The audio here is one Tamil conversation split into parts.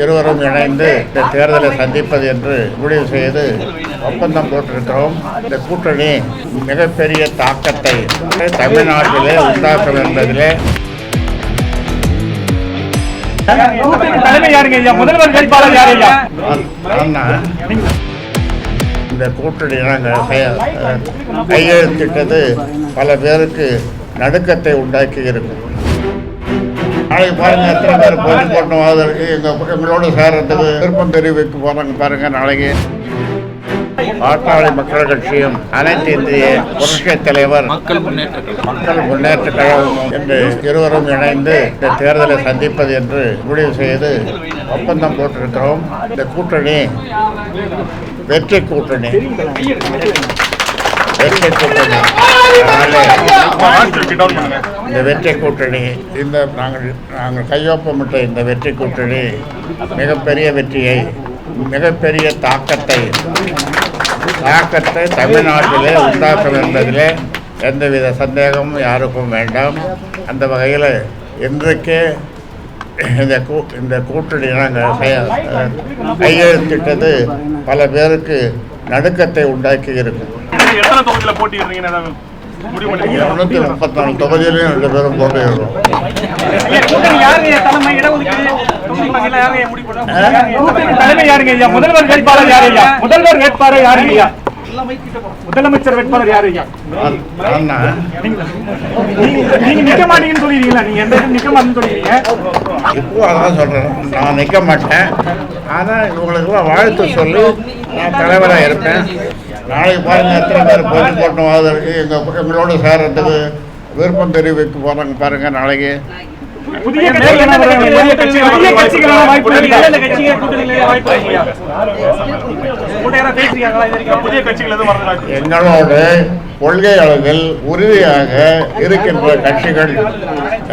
இருவரும் இணைந்து இந்த தேர்தலை சந்திப்பது என்று முடிவு செய்து ஒப்பந்தம் போட்டிருக்கிறோம். இந்த கூட்டணி மிகப்பெரிய தாக்கத்தை தமிழ்நாட்டிலே உண்டாக்கும் என்பதிலே இந்த கூட்டணி நாங்கள் கையெழுத்திட்டது பல பேருக்கு நடுக்கத்தை உண்டாக்கி இருக்கும். நாளைக்கு பாருங்க எத்தனை பேர் போட்டி போட்டோம் எங்களோட சேரத்துக்கு விருப்பம் தெரிவிக்க போறாங்க பாருங்க. நாளைக்கு பாட்டாளி மக்கள் கட்சியும் அனைத்து இந்திய புரட்சித் தலைவர் மக்கள் முன்னேற்ற கழகம் என்று இருவரும் இணைந்து இந்த தேர்தலை சந்திப்பது என்று முடிவு செய்து ஒப்பந்தம் போட்டிருக்கிறோம். இந்த கூட்டணி வெற்றி கூட்டணி இந்த வெற்றி கூட்டணி இந்த நாங்கள் கையொப்பமிட்ட இந்த வெற்றி கூட்டணி மிகப்பெரிய வெற்றியை மிகப்பெரிய தாக்கத்தை தமிழ்நாட்டிலே உண்டாக்கும் என்பதிலே எந்தவித சந்தேகமும் யாருக்கும் வேண்டாம். அந்த வகையில் இன்றைக்கே இந்த கூட்டணி நாங்கள் கையெழுத்திட்டது பல பேருக்கு நடுக்கத்தை உண்டாக்கி இருக்கும். 234 தொகுதியிலையும் 2 பேரும் போட்டியிடுறோம். முதல்வர் வேட்பாளர் யாரு? முதலமைச்சர் வேட்பாளர் யாரு? நீங்க நிக்க மாட்டீங்கன்னு சொல்லிடுறீங்களா? நீங்க எந்த நிக்க மாட்டேன்னு சொல்லிடுறீங்க. இப்போ அதான் சொல்றேன், நான் நிக்க மாட்டேன். ஆனா இவங்களுக்குலாம் வாழ்த்து சொல்லி நான் தலைவராக இருப்பேன். நாளைக்கு பாருங்க எத்தனை பேர் போட்டி போட்டோம் எங்களோட சேரத்துக்கு விருப்பம் தெரிவிக்க போறாங்க பாருங்க. நாளைக்கு எங்களோட கொள்கை அளவில் உறுதியாக இருக்கின்ற கட்சிகள்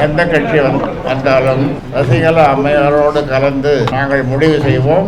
எந்த கட்சி வந்தாலும் ரசிகலா அம்மையாரோடு கலந்து நாங்கள் முடிவு செய்வோம்.